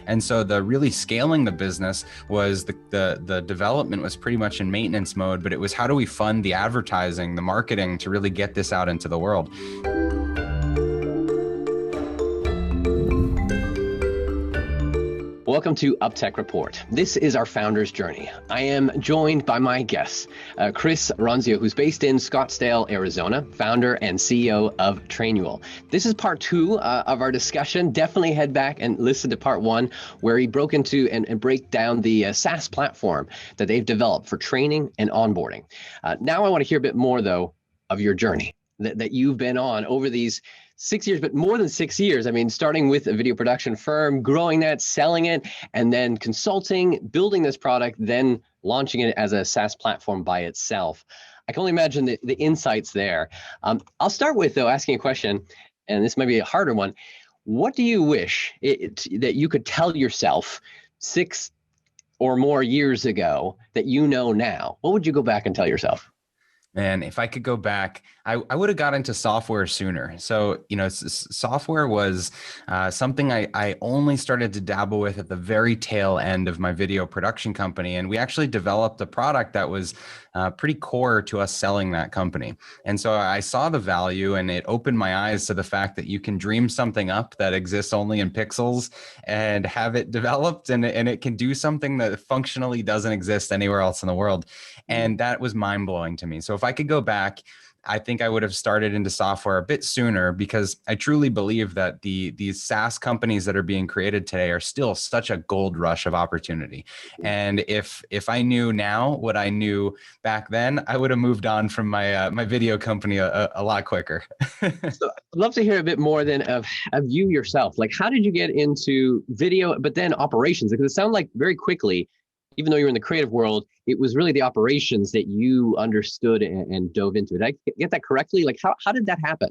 And so the really scaling the business was the development was pretty much in maintenance mode, but it was how do we fund the advertising, the marketing to really get this out into the world. Welcome to UpTech Report. This is our founder's journey. I am joined by my guest, Chris Ronzio, who's based in Scottsdale, Arizona, founder and CEO of Trainual. This is part two of our discussion. Definitely head back and listen to part one, where he broke into and break down the SaaS platform that they've developed for training and onboarding. Now I want to hear a bit more, though, of your journey that you've been on over these 6 years, but more than 6 years. I mean, starting with a video production firm, growing that, selling it, and then consulting, building this product, then launching it as a SaaS platform by itself. I can only imagine the insights there. I'll start with, though, asking a question, and this might be a harder one. What do you wish that you could tell yourself 6 or more years ago that you know now? What would you go back and tell yourself? And if I could go back, I would have got into software sooner. So, software was something I only started to dabble with at the very tail end of my video production company. And we actually developed a product that was pretty core to us selling that company. And so I saw the value, and it opened my eyes to the fact that you can dream something up that exists only in pixels and have it developed, and it can do something that functionally doesn't exist anywhere else in the world. And that was mind blowing to me. So if I could go back, I think I would have started into software a bit sooner, because I truly believe that these SaaS companies that are being created today are still such a gold rush of opportunity. And if I knew now what I knew back then, I would have moved on from my video company a lot quicker. So I'd love to hear a bit more then of you yourself. Like, how did you get into video, but then operations? Because it sounded like very quickly, even though you're in the creative world, it was really the operations that you understood and dove into. Did I get that correctly? Like, how did that happen?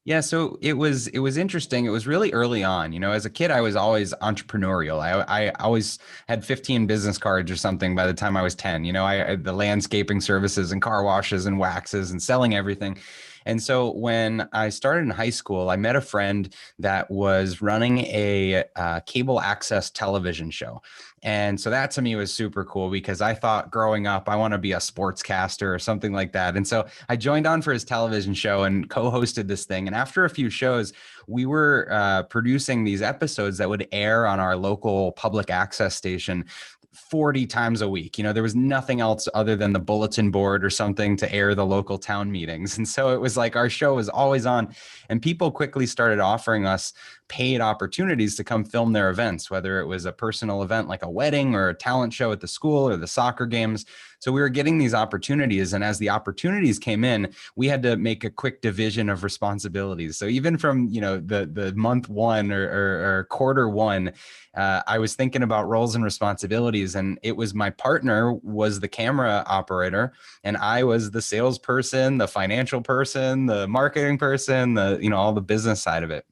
Yeah, so it was interesting. It was really early on. As a kid, I was always entrepreneurial. I always had 15 business cards or something by the time I was 10. I the landscaping services and car washes and waxes and selling everything. And so when I started in high school, I met a friend that was running a cable access television show. And so that to me was super cool, because I thought growing up, I want to be a sportscaster or something like that. And so I joined on for his television show and co-hosted this thing. And after a few shows, we were producing these episodes that would air on our local public access station 40 times a week. There was nothing else other than the bulletin board or something to air the local town meetings. And so it was like our show was always on, and people quickly started offering us paid opportunities to come film their events, whether it was a personal event like a wedding or a talent show at the school or the soccer games. So we were getting these opportunities. And as the opportunities came in, we had to make a quick division of responsibilities. So even from, the month one or quarter one, I was thinking about roles and responsibilities. And it was my partner was the camera operator, and I was the salesperson, the financial person, the marketing person, all the business side of it.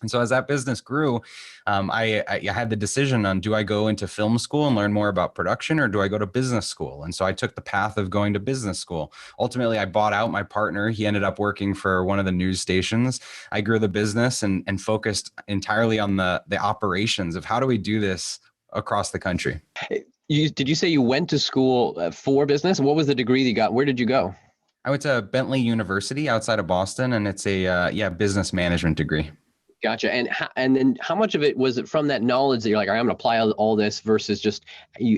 And so as that business grew, I had the decision on, do I go into film school and learn more about production, or do I go to business school? And so I took the path of going to business school. Ultimately, I bought out my partner. He ended up working for one of the news stations. I grew the business and focused entirely on the operations of how do we do this across the country. Did you say you went to school for business? What was the degree that you got? Where did you go? I went to Bentley University outside of Boston, and it's a business management degree. Gotcha. And then how much of it was it from that knowledge that you're like, I'm going to apply all this, versus just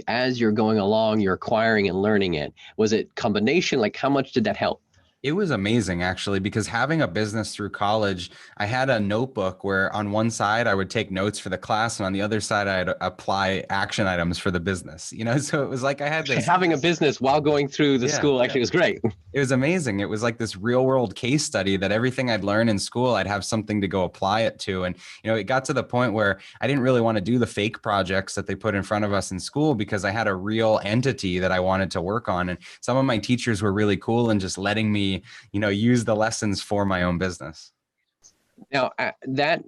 as you're going along, you're acquiring and learning it? Was it combination? Like, how much did that help? It was amazing, actually, because having a business through college, I had a notebook where on one side I would take notes for the class, and on the other side I'd apply action items for the business. So it was like I had this. Having a business while going through the school actually was great. It was amazing. It was like this real world case study that everything I'd learned in school, I'd have something to go apply it to. And, it got to the point where I didn't really want to do the fake projects that they put in front of us in school, because I had a real entity that I wanted to work on. And some of my teachers were really cool and just letting me use the lessons for my own business. Now, that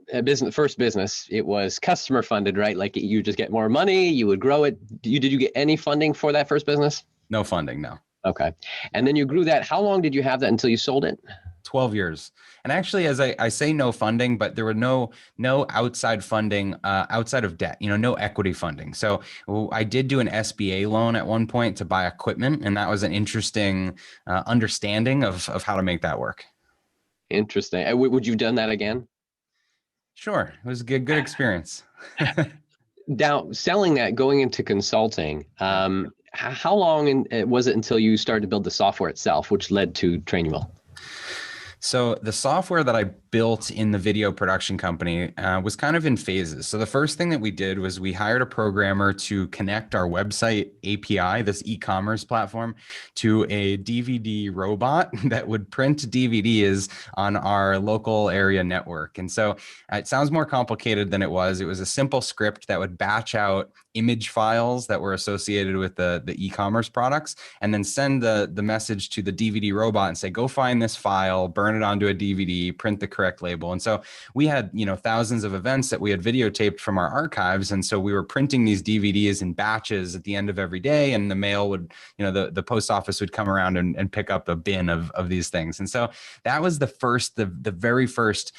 first business, it was customer funded, right? Like, you just get more money, you would grow it. Did you get any funding for that first business? No funding, no. Okay. And then you grew that. How long did you have that until you sold it? 12 years. And actually, as I say no funding, but there were no outside funding outside of debt, no equity funding. So I did do an SBA loan at one point to buy equipment, and that was an interesting understanding of how to make that work. Interesting. Would you have done that again? Sure, it was a good experience. Now, selling that, going into consulting, Yeah. how long was it until you started to build the software itself, which led to Trainual? So the software that I built in the video production company was kind of in phases. So the first thing that we did was we hired a programmer to connect our website API, this e-commerce platform, to a DVD robot that would print DVDs on our local area network. And so it sounds more complicated than it was. It was a simple script that would batch out image files that were associated with the e-commerce products, and then send the message to the DVD robot and say, go find this file, burn it onto a DVD, print the correct label. And so we had, thousands of events that we had videotaped from our archives. And so we were printing these DVDs in batches at the end of every day, and the mail would, the post office would come around and pick up a bin of these things. And so that was the very first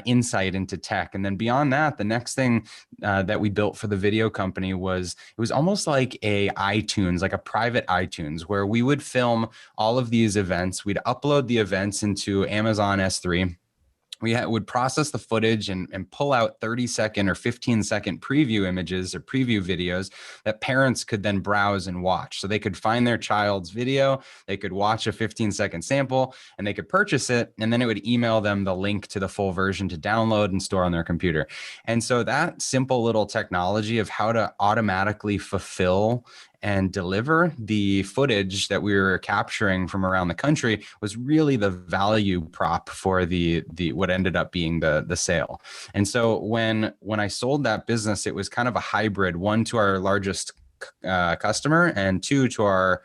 insight into tech. And then beyond that, the next thing that we built for the video company was, it was almost like a iTunes, like a private iTunes, where we would film all of these events. We'd upload the events into Amazon S3. We would process the footage and pull out 30-second or 15-second preview images or preview videos that parents could then browse and watch. So they could find their child's video, they could watch a 15-second sample, and they could purchase it. And then it would email them the link to the full version to download and store on their computer. And so that simple little technology of how to automatically fulfill and deliver the footage that we were capturing from around the country was really the value prop for the what ended up being the sale. And so when I sold that business, it was kind of a hybrid, one to our largest customer and two to our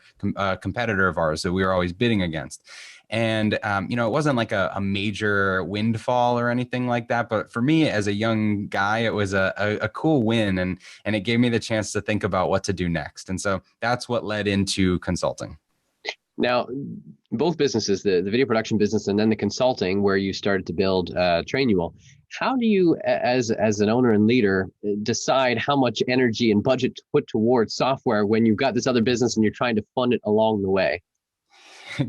competitor of ours that we were always bidding against. And, it wasn't like a major windfall or anything like that. But for me, as a young guy, it was a cool win. And it gave me the chance to think about what to do next. And so that's what led into consulting. Now, both businesses, the video production business and then the consulting, where you started to build Trainual, how do you, as an owner and leader, decide how much energy and budget to put towards software when you've got this other business and you're trying to fund it along the way?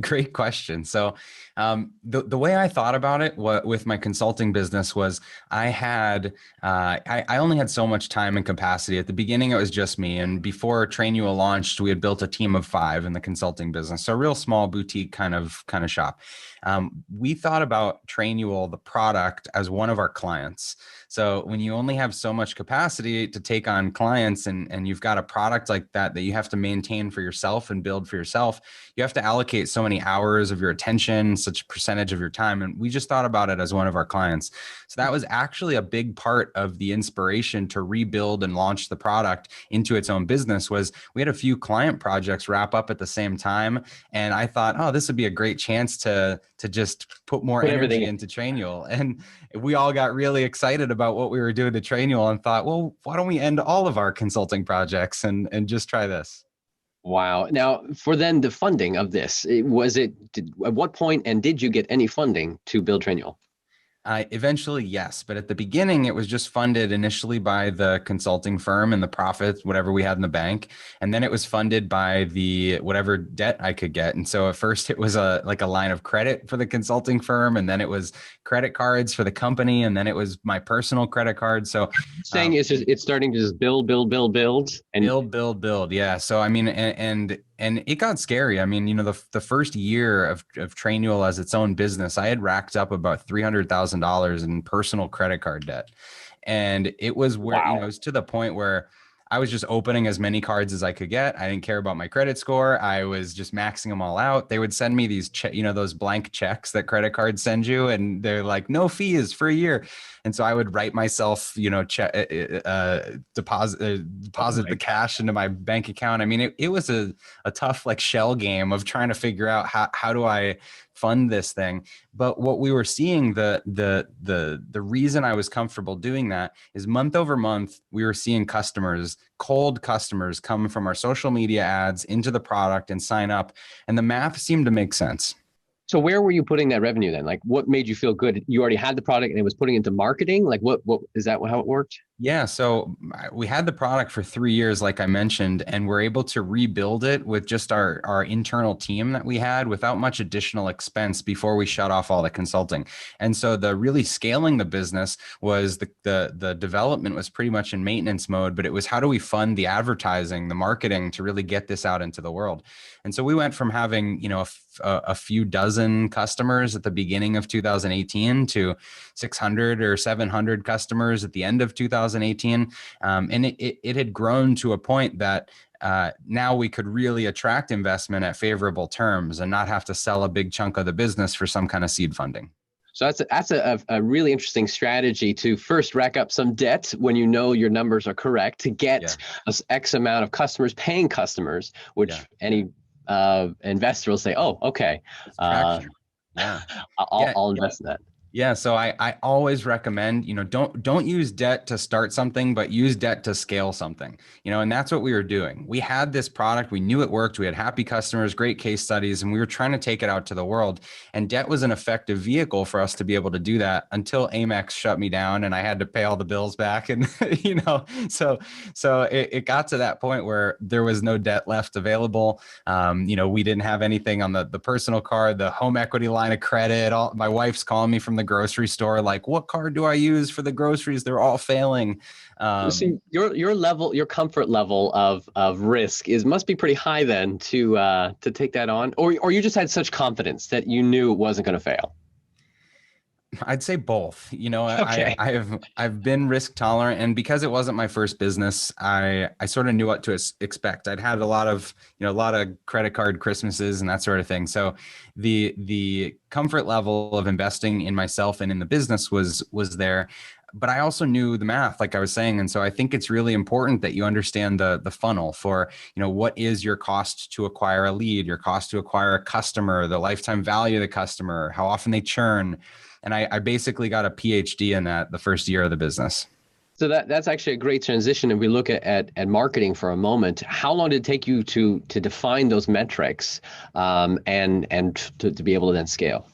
Great question. So the way I thought about it with my consulting business was I only had so much time and capacity. At the beginning, it was just me. And before Trainual launched, we had built a team of 5 in the consulting business. So a real small boutique kind of shop. We thought about Trainual, the product, as one of our clients. So when you only have so much capacity to take on clients and you've got a product like that you have to maintain for yourself and build for yourself, you have to allocate so many hours of your attention, such a percentage of your time. And we just thought about it as one of our clients. So that was actually a big part of the inspiration to rebuild and launch the product into its own business. Was we had a few client projects wrap up at the same time. And I thought, oh, this would be a great chance to just put more energy into Trainual. And we all got really excited about what we were doing to Trainual and thought, well, why don't we end all of our consulting projects and just try this? Wow. Now, for then the funding of this, at what point and did you get any funding to build Trainual? Eventually, yes. But at the beginning, it was just funded initially by the consulting firm and the profits, whatever we had in the bank. And then it was funded by the whatever debt I could get. And so at first it was like a line of credit for the consulting firm. And then it was credit cards for the company. And then it was my personal credit card. So saying it's starting to just build and build. Yeah. So, I mean, and it got scary. I mean, the first year of Trainual as its own business, I had racked up about $300,000 in personal credit card debt. And it was where, it was to the point where I was just opening as many cards as I could get. I didn't care about my credit score. I was just maxing them all out. They would send me these, those blank checks that credit cards send you. And they're like, no fees for a year. And so I would write myself, deposit the cash into my bank account. I mean, it was a tough shell game of trying to figure out how do I fund this thing. But what we were seeing, the reason I was comfortable doing that is month over month, we were seeing cold customers come from our social media ads into the product and sign up. And the math seemed to make sense. So where were you putting that revenue then? Like what made you feel good? You already had the product and it was putting into marketing? Like what is that how it worked? Yeah, so we had the product for 3 years, like I mentioned, and we're able to rebuild it with just our internal team that we had without much additional expense before we shut off all the consulting. And so the really scaling the business was the development was pretty much in maintenance mode, but it was how do we fund the advertising, the marketing to really get this out into the world. And so we went from having, a few dozen customers at the beginning of 2018 to 600 or 700 customers at the end of 2018. And it had grown to a point that now we could really attract investment at favorable terms and not have to sell a big chunk of the business for some kind of seed funding. So that's a really interesting strategy to first rack up some debt when you know your numbers are correct to Yeah. get X amount of customers, paying customers, which Yeah. any investor will say, oh, okay, It's uh, traction. Yeah. I'll, Yeah. I'll Yeah. invest in that. Yeah, so I always recommend, don't use debt to start something, but use debt to scale something. And that's what we were doing. We had this product, we knew it worked, we had happy customers, great case studies, and we were trying to take it out to the world. And debt was an effective vehicle for us to be able to do that until Amex shut me down and I had to pay all the bills back. And so it got to that point where there was no debt left available. We didn't have anything on the personal card, the home equity line of credit. My wife's calling me from the grocery store, like, what card do I use for the groceries? They're all failing. See, your level, your comfort level of risk must be pretty high then to take that on, or you just had such confidence that you knew it wasn't going to fail. I'd say both. Okay. I've been risk tolerant, and because it wasn't my first business, I sort of knew what to expect. I'd had a lot of credit card Christmases and that sort of thing. So the comfort level of investing in myself and in the business was there. But I also knew the math, like I was saying, and so I think it's really important that you understand the funnel for what is your cost to acquire a lead, your cost to acquire a customer, the lifetime value of the customer, how often they churn. And I basically got a PhD in that the first year of the business. So that's actually a great transition. If we look at marketing for a moment, how long did it take you to define those metrics, and to be able to then scale?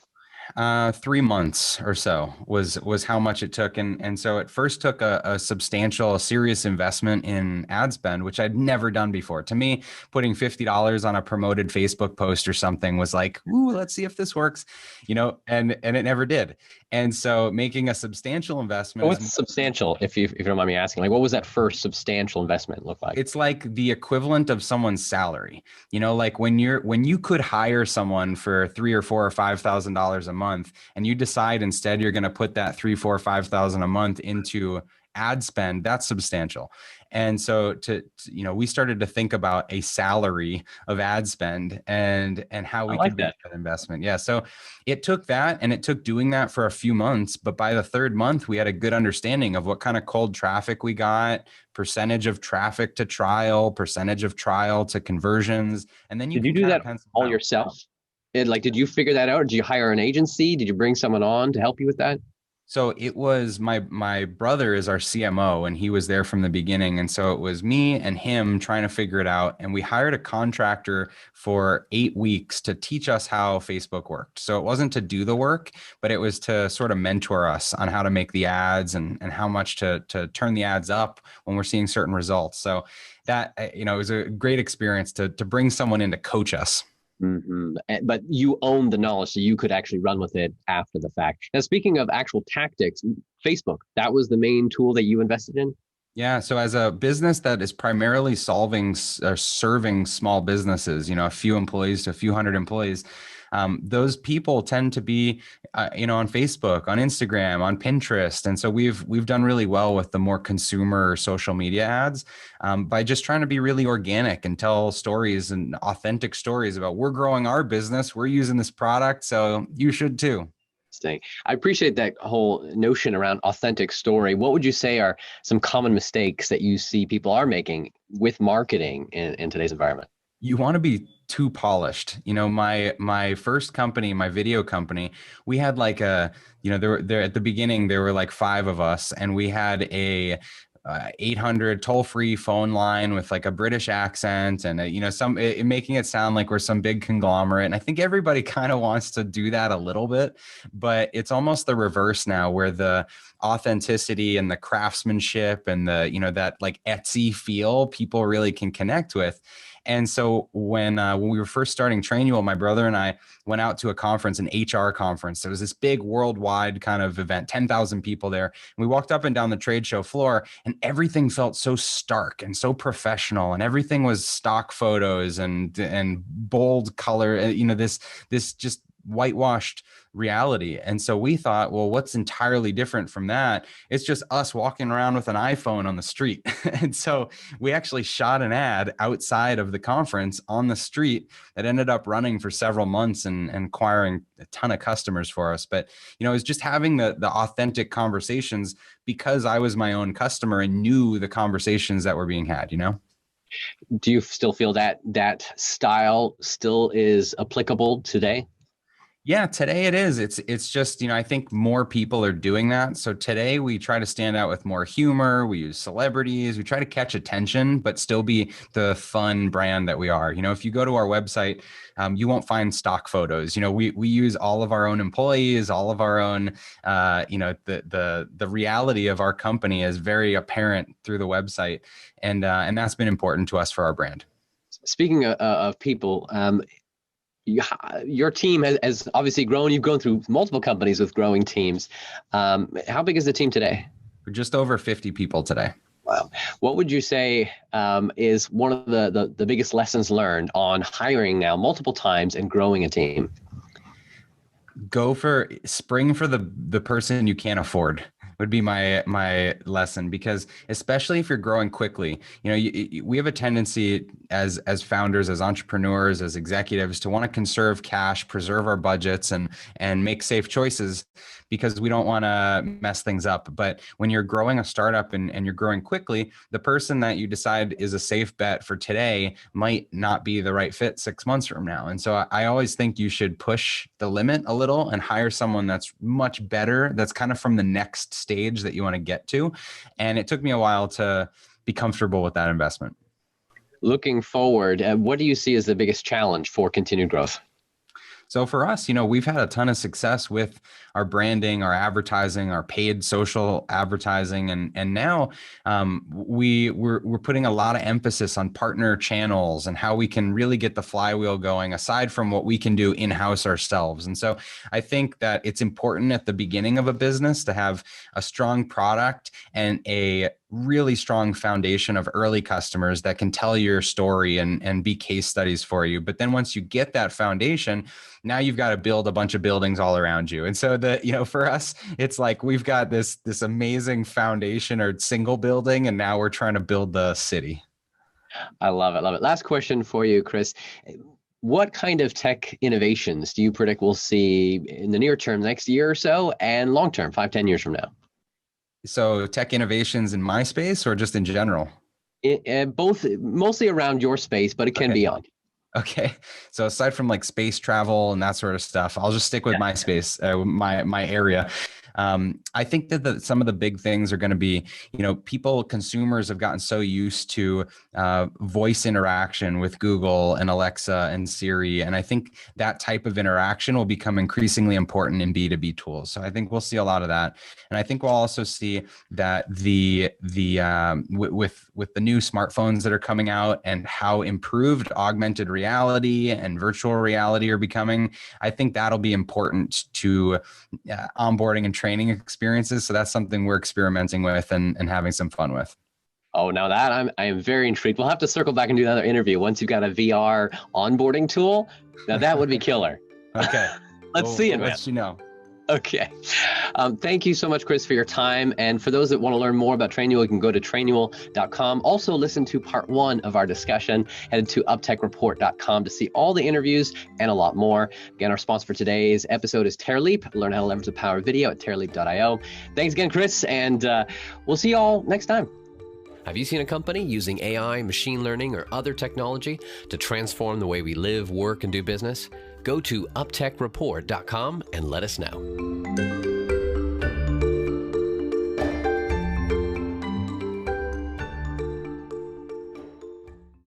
3 months or so was how much it took, and so it first took a substantial, a serious investment in ad spend, which I'd never done before. To me, putting $50 on a promoted Facebook post or something was like, ooh, let's see if this works, and it never did. And so making a substantial investment is What's substantial, if you don't mind me asking? Like, what was that first substantial investment look like? it's like the equivalent of someone's salary. Like when you could hire someone for 3 or 4 or 5 thousand dollars a month, and you decide instead you're going to put that 3, 4, 5 thousand a month into ad spend, that's substantial. And so we started to think about a salary of ad spend and how I we like could make that. that investment. Yeah. So it took that, and it took doing that for a few months. But by the third month, we had a good understanding of what kind of cold traffic we got, percentage of traffic to trial, percentage of trial to conversions. And then you Did you can do kind of that pencil it all out. yourself? Did you figure that out? Or did you hire an agency? Did you bring someone on to help you with that? So it was my brother is our CMO, and he was there from the beginning. And so it was me and him trying to figure it out. And we hired a contractor for 8 weeks to teach us how Facebook worked. So it wasn't to do the work, but it was to sort of mentor us on how to make the ads and how much to turn the ads up when we're seeing certain results. So that, it was a great experience to bring someone in to coach us. But you own the knowledge, so you could actually run with it after the fact. Now, speaking of actual tactics, Facebook, that was the main tool that you invested in? Yeah. So as a business that is primarily solving or serving small businesses, a few employees to a few hundred employees, those people tend to be, on Facebook, on Instagram, on Pinterest, and so we've done really well with the more consumer social media ads, by just trying to be really organic and tell stories and authentic stories about we're growing our business, we're using this product, so you should too. Interesting. I appreciate that whole notion around authentic story. What would you say are some common mistakes that you see people are making with marketing in today's environment? You want to be too polished. My first company, my video company, we had like there at the beginning there were like five of us, and we had 800 toll-free phone line with like a British accent and making it sound like we're some big conglomerate. And I think everybody kind of wants to do that a little bit, but it's almost the reverse now, where the authenticity and the craftsmanship and that like Etsy feel people really can connect with. And so when we were first starting Trainual, my brother and I went out to a conference, an HR conference. There was this big worldwide kind of event, 10,000 people there. And we walked up and down the trade show floor, and everything felt so stark and so professional, and everything was stock photos and bold color, this just whitewashed reality. And so we thought, well, what's entirely different from that? It's just us walking around with an iPhone on the street. And so we actually shot an ad outside of the conference on the street that ended up running for several months and acquiring a ton of customers for us. But, it was just having the authentic conversations, because I was my own customer and knew the conversations that were being had, Do you still feel that style still is applicable today? Yeah, today it is. It's just, I think more people are doing that. So today we try to stand out with more humor. We use celebrities. We try to catch attention, but still be the fun brand that we are. If you go to our website, you won't find stock photos. We use all of our own employees, all of our own, the reality of our company is very apparent through the website. And that's been important to us for our brand. Speaking of people, your team has obviously grown. You've grown through multiple companies with growing teams. How big is the team today? We're just over 50 people today. Wow. What would you say is one of the biggest lessons learned on hiring now multiple times and growing a team? Spring for the person you can't afford would be my lesson, because especially if you're growing quickly, we have a tendency as founders, as entrepreneurs, as executives to want to conserve cash, preserve our budgets, and make safe choices, because we don't want to mess things up. But when you're growing a startup and you're growing quickly, the person that you decide is a safe bet for today might not be the right fit 6 months from now. And so I always think you should push the limit a little and hire someone that's much better, that's kind of from the next stage that you want to get to. And it took me a while to be comfortable with that investment. Looking forward, what do you see as the biggest challenge for continued growth? So for us, we've had a ton of success with our branding, our advertising, our paid social advertising, and now we're putting a lot of emphasis on partner channels and how we can really get the flywheel going, aside from what we can do in-house ourselves. And so I think that it's important at the beginning of a business to have a strong product and a really strong foundation of early customers that can tell your story and be case studies for you. But then once you get that foundation, now you've got to build a bunch of buildings all around you. And so for us, it's like we've got this amazing foundation or single building, and now we're trying to build the city. I love it. Love it. Last question for you, Chris. What kind of tech innovations do you predict we'll see in the near term, next year or so, and long term, 5-10 years from now? So tech innovations in my space or just in general? Both, mostly around your space, but it can be beyond. Okay. So aside from like space travel and that sort of stuff, I'll just stick with my space, my area. I think that some of the big things are going to be, consumers have gotten so used to voice interaction with Google and Alexa and Siri. And I think that type of interaction will become increasingly important in B2B tools. So I think we'll see a lot of that. And I think we'll also see that with the new smartphones that are coming out and how improved augmented reality and virtual reality are becoming, I think that'll be important to onboarding and training experiences. So that's something we're experimenting with and having some fun with. Oh, now that I am very intrigued. We'll have to circle back and do another interview once you've got a VR onboarding tool. Now that would be killer. Okay. Let's see it, man. Let you know. Okay. Thank you so much, Chris, for your time. And for those that want to learn more about Trainual, you can go to trainual.com. Also, listen to part 1 of our discussion. Head to uptechreport.com to see all the interviews and a lot more. Again, our sponsor for today's episode is TerraLeap. Learn how to leverage the power of video at terraleap.io. Thanks again, Chris, and we'll see you all next time. Have you seen a company using AI, machine learning, or other technology to transform the way we live, work, and do business? Go to uptechreport.com and let us know.